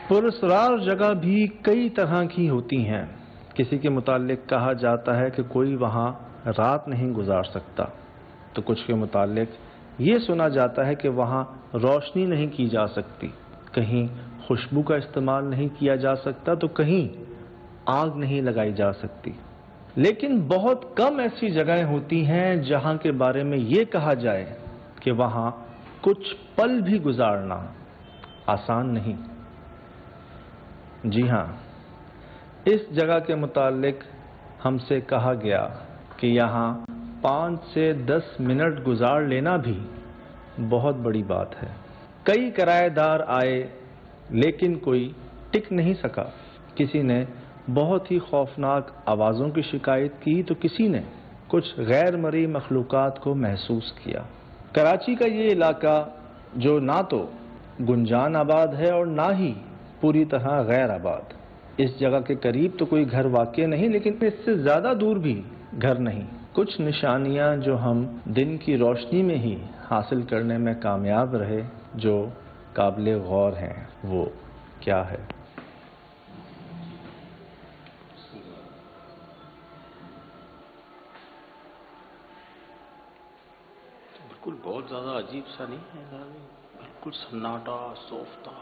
पुरस्कार जगह भी कई तरह की होती हैं। किसी के मुतालिक कहा जाता है कि कोई वहाँ रात नहीं गुजार सकता, तो कुछ के मुतालिक ये सुना जाता है कि वहाँ रोशनी नहीं की जा सकती, कहीं खुशबू का इस्तेमाल नहीं किया जा सकता, तो कहीं आग नहीं लगाई जा सकती। लेकिन बहुत कम ऐसी जगहें होती हैं जहाँ के बारे में ये कहा जाए कि वहाँ कुछ पल भी गुजारना आसान नहीं। जी हाँ, इस जगह के मुतालिक हमसे कहा गया कि यहाँ 5 से 10 मिनट गुजार लेना भी बहुत बड़ी बात है। कई किराएदार आए लेकिन कोई टिक नहीं सका। किसी ने बहुत ही खौफनाक आवाज़ों की शिकायत की, तो किसी ने कुछ गैर मरी मखलूक़ात को महसूस किया। कराची का ये इलाका जो ना तो गुंजान आबाद है और ना ही पूरी तरह गैर आबाद, इस जगह के करीब तो कोई घर वाक़ नहीं, लेकिन इससे ज़्यादा दूर भी घर नहीं। कुछ निशानियां जो हम दिन की रोशनी में ही हासिल करने में कामयाब रहे, जो काबिल गौर हैं, वो क्या है? बिल्कुल बहुत ज़्यादा अजीब सा नहीं है, बिल्कुल सन्नाटा सोफ्ता।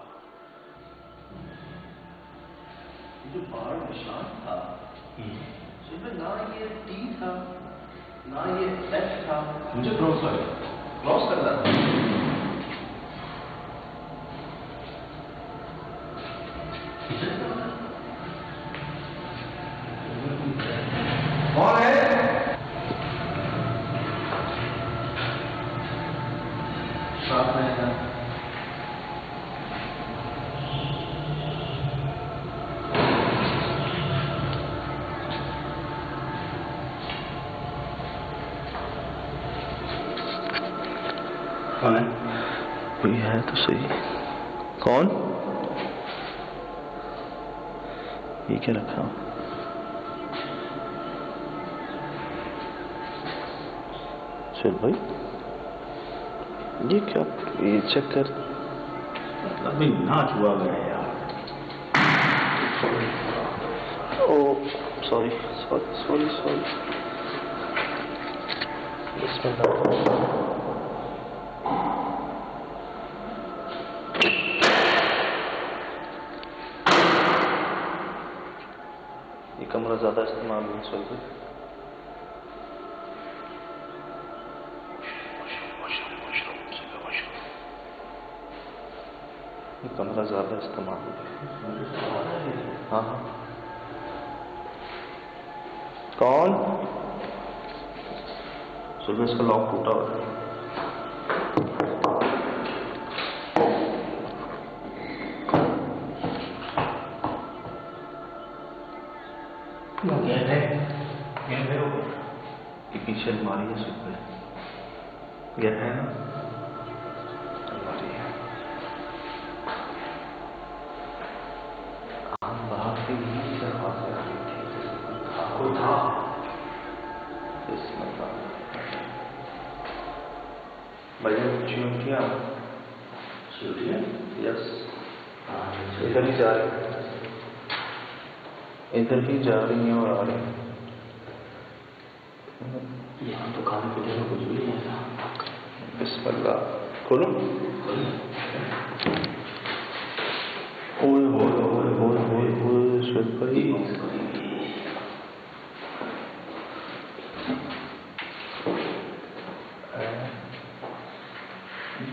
जो बाहर निशान था, इसमें ना ये टी था ना ये एच था, मुझे क्रॉस करना था। कौन है? साथ में है। कौन है? कोई है तो सही। कौन? ये क्या रखा? चल भाई, ये क्या? ये चेक कर। अभी नाच हुआ गया यार। ओ सॉरी सॉरी सॉरी सॉरी। ये कमरा ज्यादा इस्तेमाल नहीं चलता। ये कमरा ज्यादा इस्तेमाल होता है। हाँ हाँ। कौन? सुबह इसका लॉक टूटा हुआ है। ये पीछे अलमारी है, सुबह गया है ना, अलमारी है। आम बाहर से ही दरवाजे आ रही थी, कोई था इसमें था। भैया चींटियाँ यस, इधर ही जा रही है, इधर ही जा रही हैं और आ रही हैं। यहाँ तो खाने पीने में कुछ भी नहीं था। बिस्मिल्लाह, खोलो। ओए ओए ओए ओए ओए ओए शुभ भाई,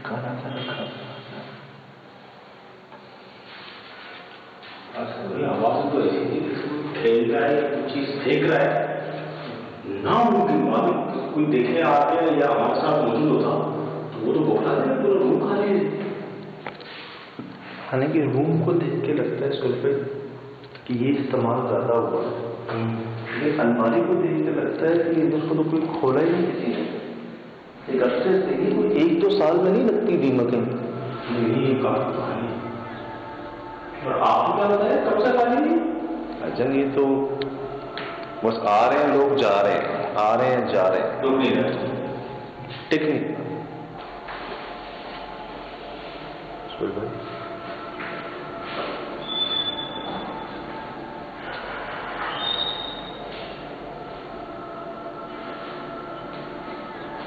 खाना क्या रखा? आवाज तो ऐसी थी, खेल रहा है, कुछ चीज फेंक रहा है ना, उनके बाद कोई देखे आ गया या हमारे साथ मौजूद होता तो वो तो बोला था पूरा रूम खाली है। हालांकि रूम को देख के लगता है सुल्फे कि ये इस्तेमाल ज्यादा हुआ है, लेकिन अलमारी को देख के लगता है कि इधर को तो कोई खोला ही नहीं किसी ने। एक अरसे से ही कोई 1-2 साल में नहीं लगती दीमकें। नहीं, काफी खाली है। और आपको क्या बताया कब से खाली नहीं? अजन ये तो बस आ रहे हैं लोग, जा रहे हैं, आ रहे हैं, जा रहे हैं, लोग नहीं रहते। टिक नहीं। सुल भाई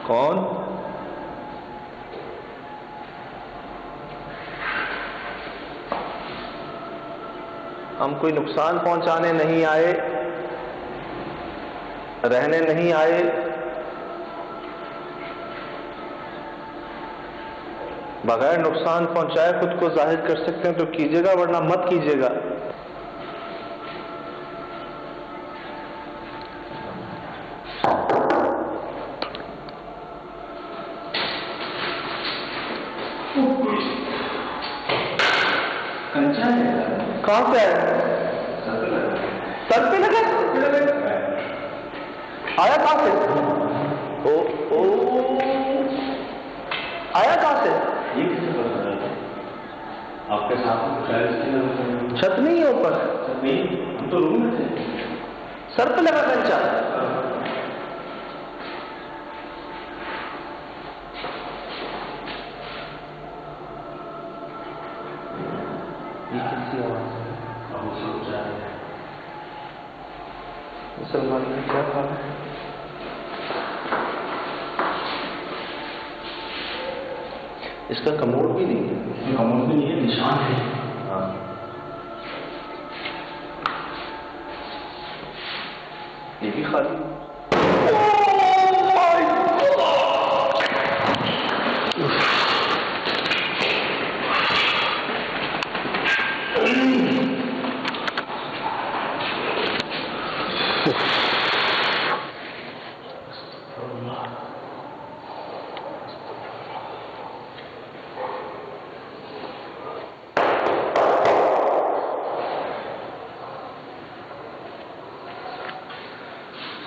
कौन? हम कोई नुकसान पहुंचाने नहीं आए, रहने नहीं आए। बगैर नुकसान पहुंचाए खुद को जाहिर कर सकते हैं तो कीजिएगा, वरना मत कीजिएगा। कहां से आया? सर पे लगा? आया कहां से? ओ आया कहां से? ये किसने बताया? आपके साथ छत नहीं है ऊपर? नहीं, हम तो रूम में थे। सर पे लगा कंचा? मुसलमान ने क्या कहा? इसका कमोड भी नहीं है। कमोड भी नहीं है, निशान है। हाँ, ये भी खाली।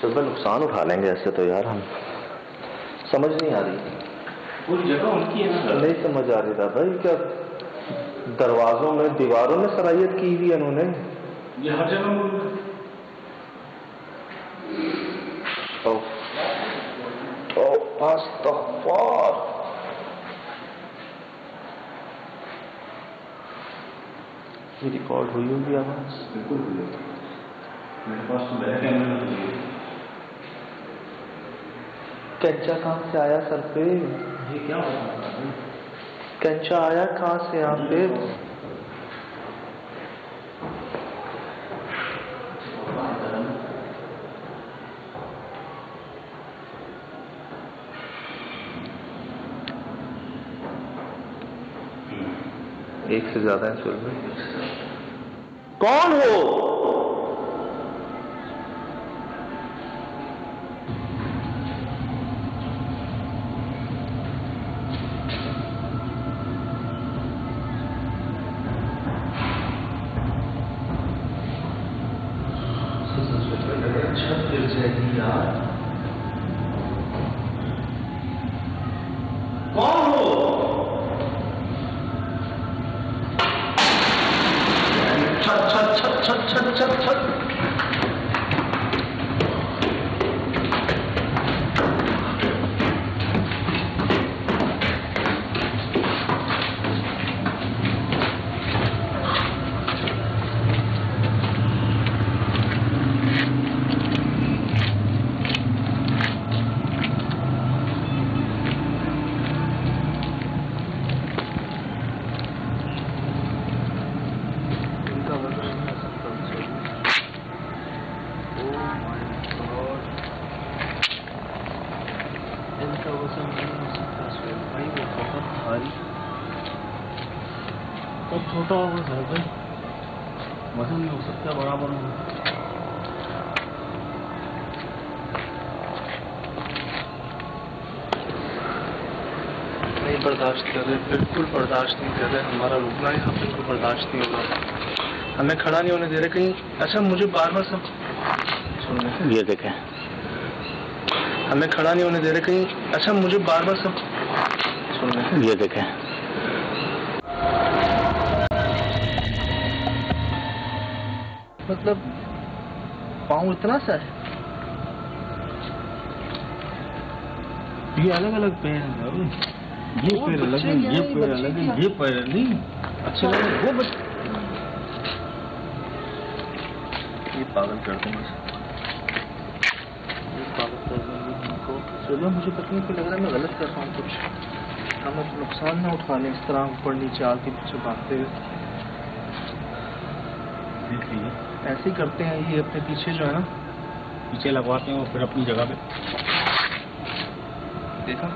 सुबह नुकसान उठा लेंगे ऐसे तो यार हम। समझ नहीं आ रही। पूरी जगह उनकी है ना? नहीं समझ आ रही था भाई, क्या दरवाजों में दीवारों में सराहियत की हुई है इन्होंने। ये हर जगह अस्तग़फ़िर। ये रिकॉर्ड हुई होगी आवाज? बिल्कुल हुई होगी। मेरे पास तो बैक कैमरा नहीं है। कंचा कहां से आया सर पे? ये क्या होता है? कंचा आया कहां से यहाँ पे? एक से ज्यादा है सुन में। कौन हो? कौन हो? छत छत छत छत छत छत छत। इनका वजन नहीं हो सकता भाई, वो बहुत भारी, बहुत छोटा होगा सर भाई, वजन नहीं हो सकता बराबर में। नहीं बर्दाश्त कर रहे, बिल्कुल बर्दाश्त नहीं कर रहे, हमारा रुकना यहाँ बिल्कुल बर्दाश्त नहीं होगा, हमें खड़ा नहीं होने दे रहे कहीं। अच्छा मुझे बार बार सब सुन रहे, ये देखें, हमें खड़ा नहीं होने दे रहे कहीं। अच्छा मुझे बार बार सब सुन रहे, ये देखें, मतलब पाँव इतना सा है, ये अलग अलग पैर है, ये पैर अलग है, ये पैर अलग है, ये पैर नहीं अच्छा वो बस ये पागल कर देंगे, ये पागल कर देंगे हमको। सुबह मुझे पता नहीं, लग रहा है मैं गलत कर रहा हूँ कुछ, हम नुकसान ना उठा लें इस तरह ऊपर नीचे आके पीछे भागते हुए। देख लीजिए, ऐसे ही करते हैं ये अपने पीछे जो है ना, पीछे लगवाते हैं और फिर अपनी जगह पे। देखा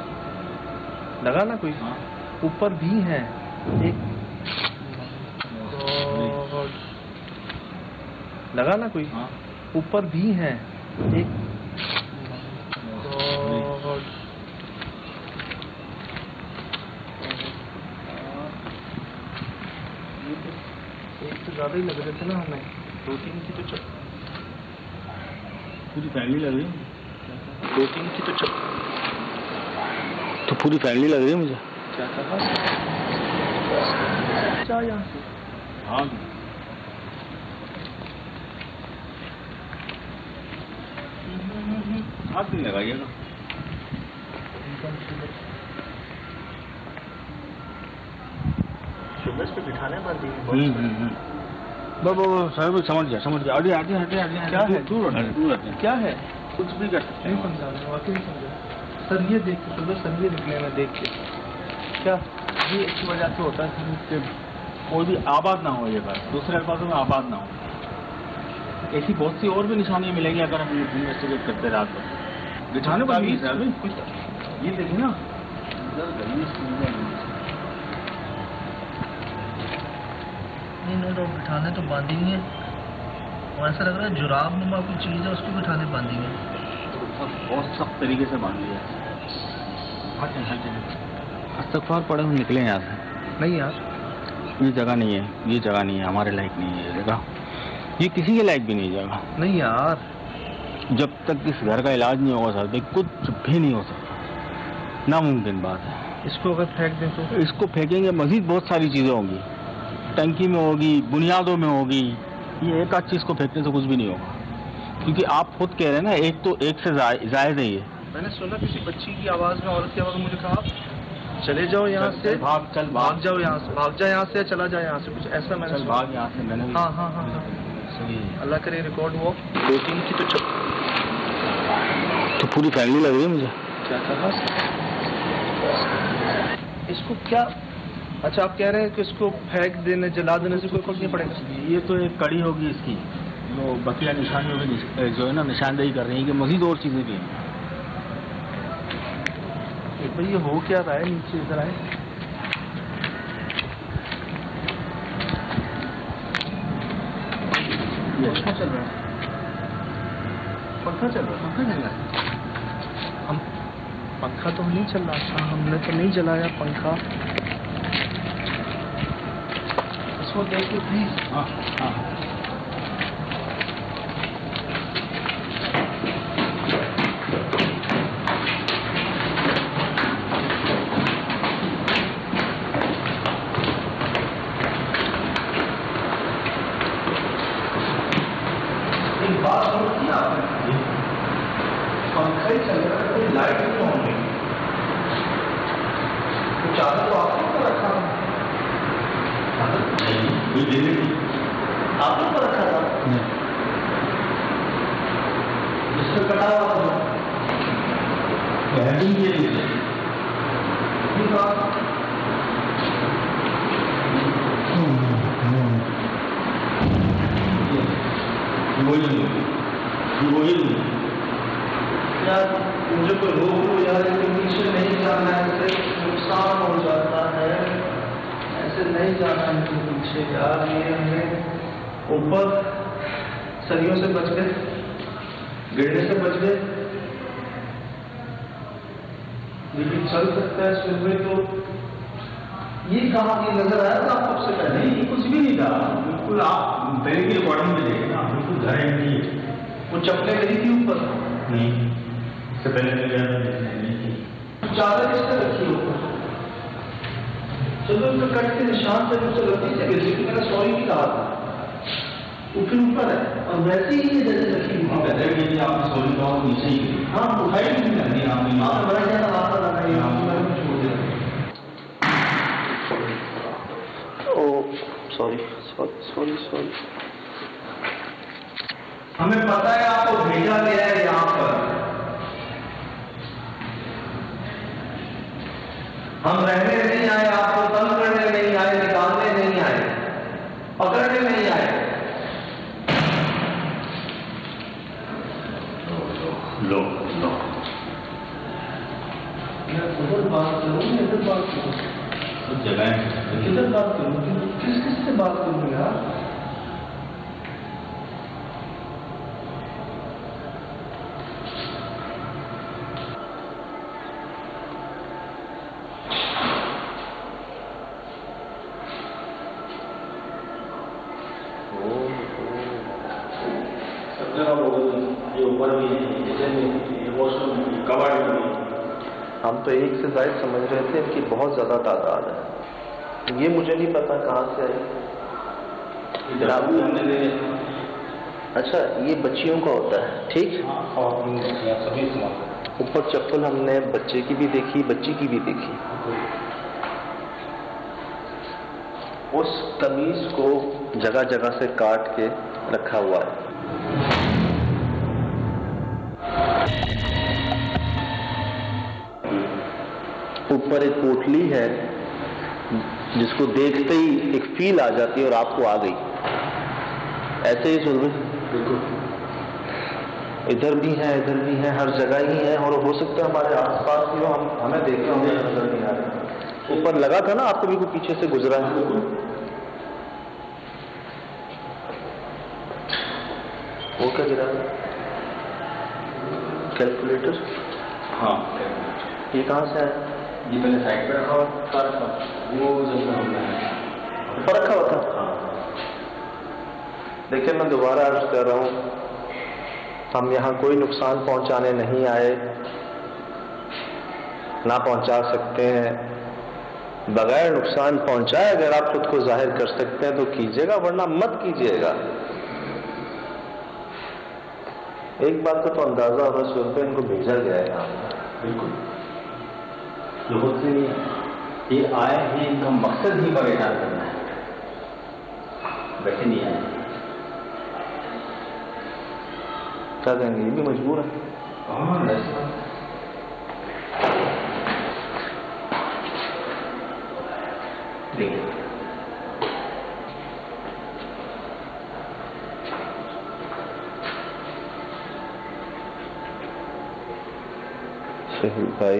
लगा ना कोई? हाँ, ऊपर भी है एक, लगा ना कोई? हाँ, ऊपर भी है एक, एक तो ज्यादा ही लग रहे थे ना हमें, 2-3 की तो पूरी फैमिली लग रही है। 2-3 की तो पूरी फैमिली लग रही है मुझे। क्या कहा? जा यहाँ से। हाँ, हाथ नहीं लगाइएगा। शुगर पे बिठाने बांधी बस समझ गया। अरे आगे क्या है? दूर क्या है? कुछ भी कर सकते नहीं हैं। समझा रहा, वाकई नहीं समझा सर। ये देख के शुगर सर, ये निकले में देख के क्या ये इसकी वजह से होता है कि कोई भी आबाद ना हो, ये बात दूसरे अल्फाजों में आबाद ना हो। ऐसी बहुत सी और भी निशानियाँ मिलेंगी अगर हम इन्वेस्टिगेट करते रात भर। बिछाने का भी सर, ये देखिए ना, नहीं नो डाउट बिठाने तो बांधी हुई है, और ऐसा लग रहा है जुराब नुमा कोई चीज़ है उसको बिठाने बांधी हुई है। बहुत सख्त तरीके से बांध लिया। इस्तग़फ़ार पढ़े हुए निकले यहाँ से। नहीं यार, ये जगह नहीं है, ये जगह नहीं है, हमारे लायक नहीं है ये जगह, ये किसी के लायक भी नहीं जगह। नहीं यार, जब तक इस घर का इलाज नहीं होगा सर, कुछ भी नहीं हो सकता, नामुमकिन बात है। इसको अगर फेंक दें तो? इसको फेंकेंगे मजीद बहुत सारी चीज़ें होंगी, टंकी में होगी, बुनियादों में होगी, ये एक आध चीज़ को फेंकने से कुछ भी नहीं होगा। क्योंकि आप खुद कह रहे हैं ना, एक तो एक से जायज़ है ये। मैंने सुना किसी बच्ची की आवाज़ में, औरत की आवाज़ में, मुझे कहा चले जाओ यहाँ से, भाग जाओ यहाँ से, भाग जा यहाँ से, चला जा यहाँ से, कुछ ऐसा मैंने सुना। भाग यहाँ से, मैंने हाँ, सही। अल्लाह करे रिकॉर्ड हो। 2-3 की तो पूरी फैमिली लग रही है मुझे। क्या कहा? इसको क्या? अच्छा, आप कह रहे हैं कि इसको फेंक देने, जला देने से कोई फर्क नहीं पड़ेगा? ये तो एक कड़ी होगी इसकी, जो बकिया निशानियों की जो है ना निशानदेही कर रही है कि मजीद और चीज़ें भी हैं। भाई ये हो क्या रहा है? नीचे इधर आए। पंखा चल रहा है, पंखा चल रहा है। हम पंखा तो नहीं चल रहा था, हमने तो नहीं जलाया पंखा। इसको देखिए प्लीज। हाँ। बात नोट किया आपने? पंखा ही चल रहा है, कोई लाइट नहीं ऑन हुई, तो चादर तो आपने ऊपर रखा था। आपने ऊपर रखा था? जिससे कटा हुआ था यार, मुझे कोई रोक लो यार, इसके पीछे नहीं जाना है, इससे नुकसान हो जाता है, ऐसे नहीं जाना है इनके पीछे यार। ये हमें ऊपर सरियों से बच गए, गिरने से बच गए, लेकिन चल सकता है सुबह तो। ये कहाँ की नजर आया था आपको सबसे पहले? नहीं, कुछ भी नहीं था, बिल्कुल आप पहले की रिकॉर्डिंग में देखें ना, बिल्कुल घर एंटी है। वो चप्पलें गिरी थी ऊपर? नहीं, इससे पहले नहीं थी। चादर किसने रखी ऊपर? चलो उसका कट के निशान से मुझसे गलती से गिर गई, मैंने सॉरी भी कहा था। वो फिर ऊपर है और वैसे ही ये जैसे रखी हुई कहते हैं आपने सॉरी कहा और नीचे ही। हाँ, उठाई नहीं नहीं, आपने बड़ा ज्यादा आता लगा ये छोड़ दिया। सॉरी। हमें पता है आपको भेजा गया है यहाँ पर, हम रहने नहीं आए, आपको तंग करने नहीं आए, निकालने नहीं आए, पकड़ने नहीं आए। लो लो, मैं उधर बात करूँ, इधर बात करूँ, सब जगह किधर बात करूँ, किस से बात करूँ यार? ये ऊपर भी है, किचन में, वॉशरूम में, कबाड़ में। हम तो एक से ज्यादा समझ रहे थे कि बहुत ज्यादा तादाद है। ये मुझे नहीं पता कहाँ से आई। दारू हमने दे। अच्छा, ये बच्चियों का होता है, ठीक। सभी इस्तेमाल। ऊपर चप्पल हमने बच्चे की भी देखी, बच्ची की भी देखी। उस कमीज को जगह जगह से काट के रखा हुआ है। ऊपर एक पोटली है जिसको देखते ही एक फील आ जाती है और आपको आ गई। ऐसे ही सुन बिल्कुल, इधर भी है, इधर भी है, हर जगह ही है। और हो सकता है हमारे आसपास भी हो, हम हमें देख रहे होंगे, नजर नहीं आ रहे। ऊपर लगा था ना, आपको भी कोई पीछे से गुजरा है। वो क्या गिरा? कैलकुलेटर। हाँ, ये कहाँ से आया? ये मैंने साइड पे रखा था, वो जब हमने रखा हुआ था। देखिए, मैं दोबारा अर्ज कर रहा हूँ, हम यहाँ कोई नुकसान पहुँचाने नहीं आए, ना पहुँचा सकते हैं। बगैर नुकसान पहुँचाए अगर आप खुद को जाहिर कर सकते हैं तो कीजिएगा, वरना मत कीजिएगा। एक बात का तो अंदाजा होगा, 100 रुपये इनको भेजा गया है यहाँ। बिल्कुल, बहुत से नहीं है, ये आए हैं, इनका मकसद ही परेशान करना है, वैसे नहीं आए। क्या कहेंगे, ये भी मजबूर है। हाँ, देखिए शहीद भाई,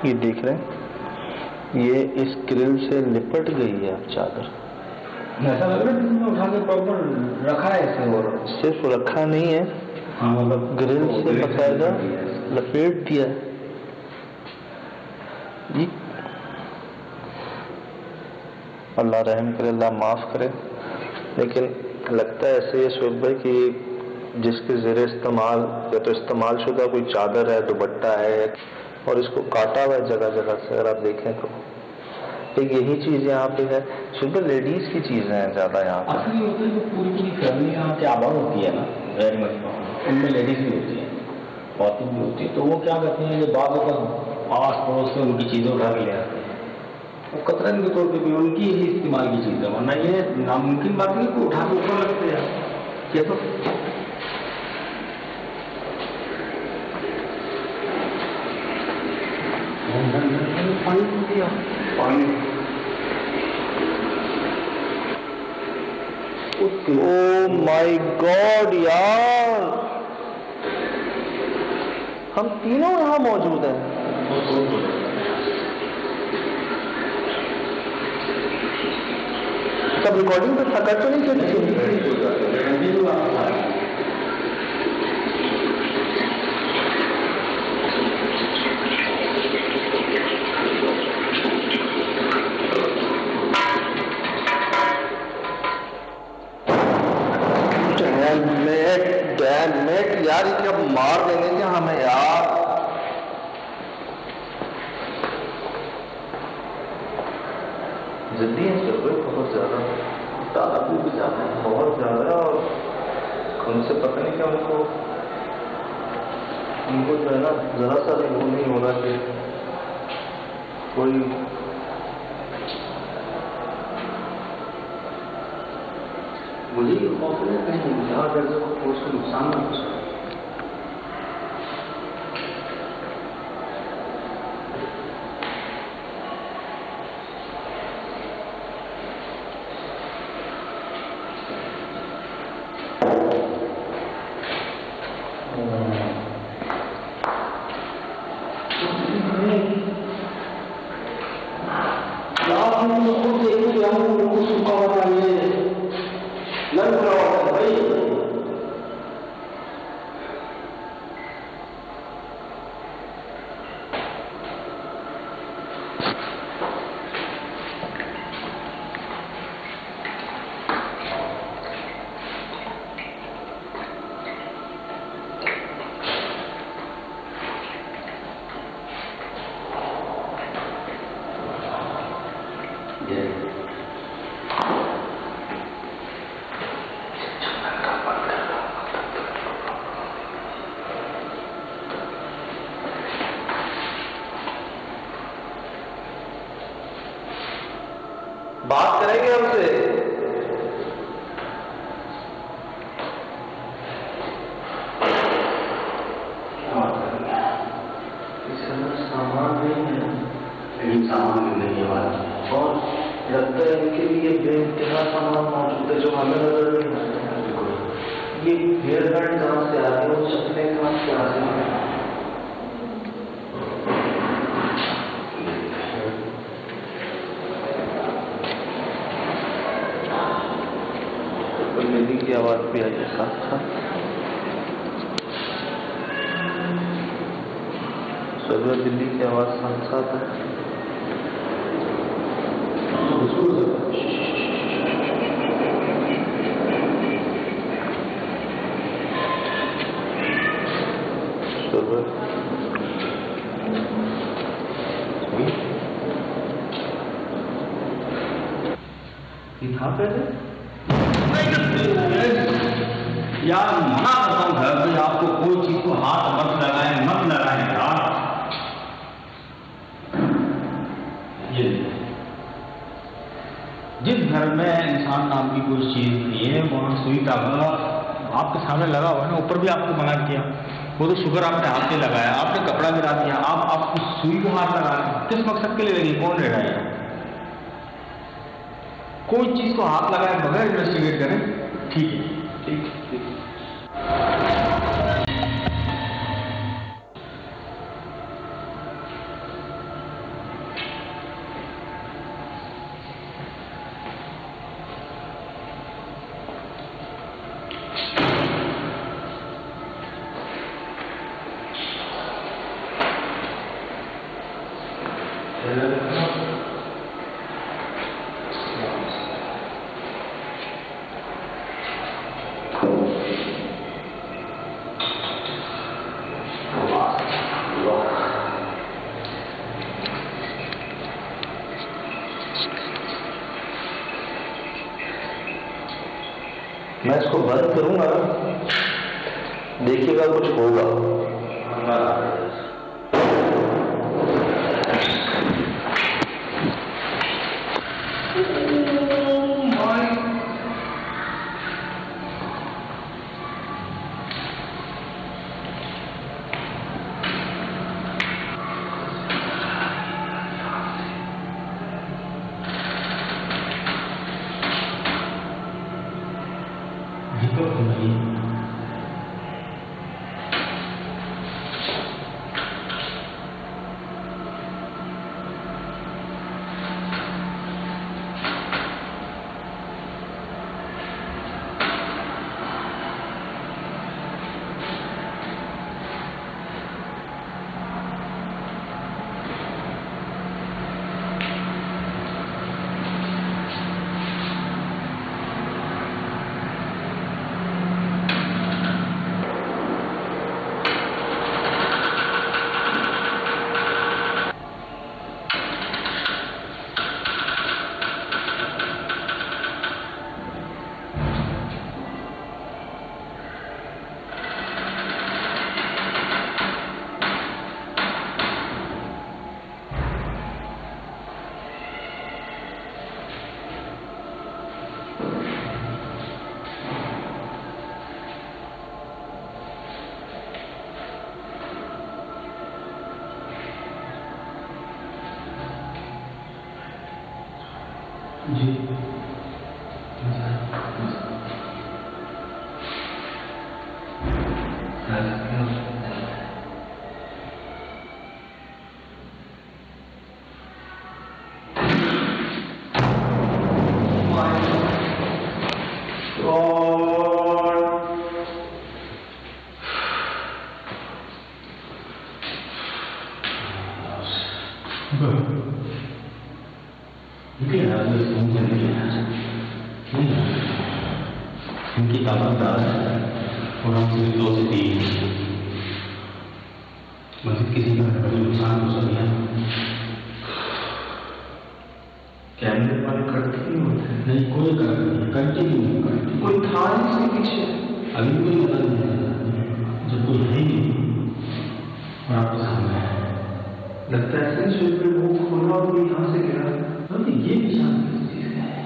ये देख रहे हैं, ये इस ग्रिल से लिपट गई है चादर। ऐसा लग रहा है कि उठा के प्रॉपर रखा है इसे, और सिर्फ रखा नहीं है, हाँ, मतलब ग्रिल से बकायदा लपेट दिया है। जी, अल्लाह रहम करे, अल्लाह माफ करे। लेकिन लगता है ऐसे ये शोभ भाई कि जिसके ज़ेरे इस्तेमाल या तो इस्तेमाल शुदा कोई चादर है, दुपट्टा है, और इसको काटा हुआ है जगह जगह से। अगर आप देखें तो एक यही चीज यहाँ पे है। शुद्ध लेडीज की चीजें हैं ज्यादा यहाँ पे। असली होती है, पूरी फैमिली यहाँ की आबाद होती है ना, वेरी मच, उनमें लेडीज भी होती है, औरतें भी होती है। तो वो क्या करते हैं, जो बाद में आस पड़ोस से उनकी चीजें उठा के ले आते हैं, वो कतरन के तौर पर भी उनकी ही इस्तेमाल की चीज़ है, वरना ये नामुमकिन बात नहीं को उठा के ऊपर लगते हैं। ये तो पानी दिया, पानी। ओ माय गॉड यार, हम तीनों यहाँ मौजूद हैं। तब रिकॉर्डिंग पे थका तो नहीं डैमेट यार, ये अब मार देंगे क्या हमें यार। जल्दी है सर, बहुत ज्यादा तादाद भी ज्यादा है, बहुत ज्यादा। और उनसे पता नहीं क्या उनको जो है ना जरा सा भी वो नहीं होना कि कोई मुझे ये खौफ है कहीं यहाँ दर्जों को उसको नुकसान ना हो। बात करेंगे हमसे। सामान नहीं है, लेकिन सामान नहीं है बात, और लगता है इनके लिए बेइंतहा सामान मौजूद है जो हमें नजर नहीं आता। ये हेयर बैंड कहाँ से आ गए और चप्पलें कहाँ से आ गई? बिल्ली की आवाज भी आई है साथ साथ। सुबह बिल्ली की आवाज साथ साथ है। था पहले यार मना करता हूँ घर में आपको कोई चीज को हाथ मत लगाएं यार। ये जिस घर में इंसान नाम की कोई चीज नहीं है वहां सुई धागा आपके सामने लगा हुआ है ना, ऊपर भी आपको मना किया, वो तो शुगर आपने हाथ से लगाया, आपने कपड़ा गिरा दिया, आप उस सुई को हाथ लगा रहे हैं, किस मकसद के लिए लगी? कौन रह रहा है? कोई चीज को हाथ लगाए बगैर इन्वेस्टिगेट करें, ठीक है, ठीक। मैं इसको बंद करूंगा, देखिएगा कुछ होगा। जी इनकी ताकत और हम सिर्फ 2 से 3 मस्जिद किसी का बड़ी नुकसान हो सकता है। कैमरे पर करते नहीं होते नहीं, कोई करते नहीं, कोई था इसके पीछे अभी कोई पता नहीं है। जब कोई है ही नहीं और आपके सामने है, लगता है ऐसे स्विच पे वो खोला और कोई यहाँ से गिरा। ये निशान किस चीज का है?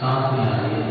सांस नहीं आ रही है।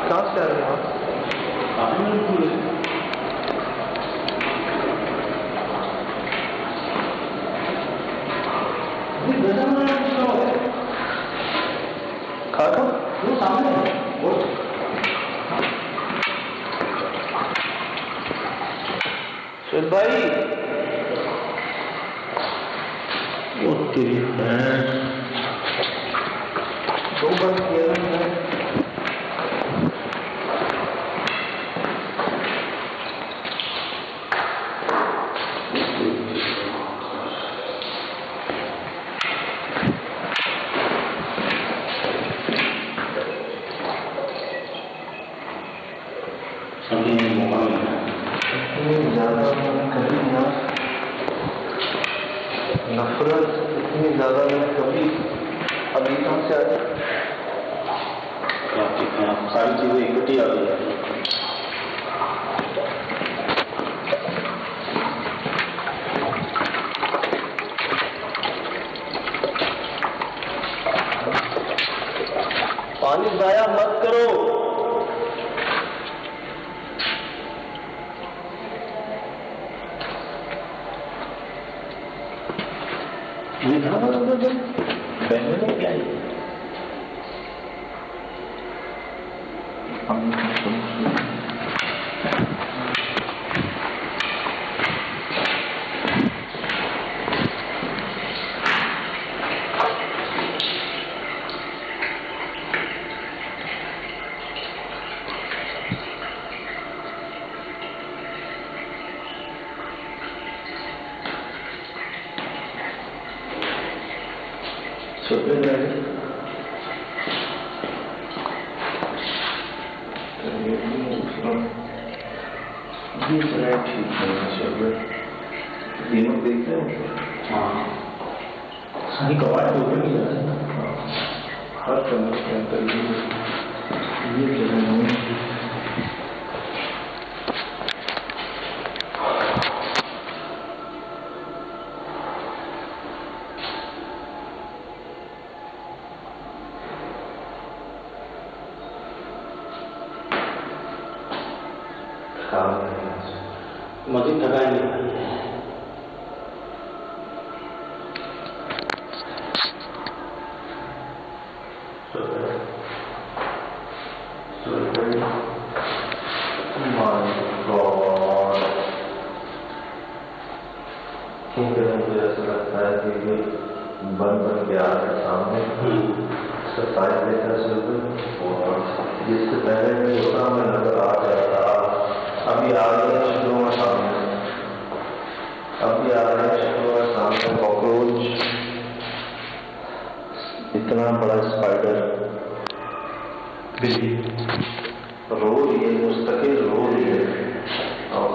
कहाँ से आ रहे हो आप? खाना वो सामने है। भाई वो तेरी दो बार किया है। नफरत इतनी ज्यादा मैं कभी अभी कहाँ से आ सारी चीजें इकट्ठी आ गई है। पानी जाया मत करो। क्या है चुपे जाए ये जगह ठीक है। चलो दीमक देखते हैं। हाँ सारी कवाड़ तो ऊपर नहीं जाता, हर कमरे के अंदर ये जगह नहीं। मजीद थकाई नहीं। मुझे ऐसा लगता है कि ये बन के आ रहे सामने सफाई लेकर जिससे पहले भी होता मैं नजर आ जाता, अभी आ रहे हैं शक्लों में सामने, अभी आ रहे हैं शक्लों में सामने कॉकरोच, इतना बड़ा स्पाइडर बिल्ली रो रही है, मुस्तकिल रो रही है। और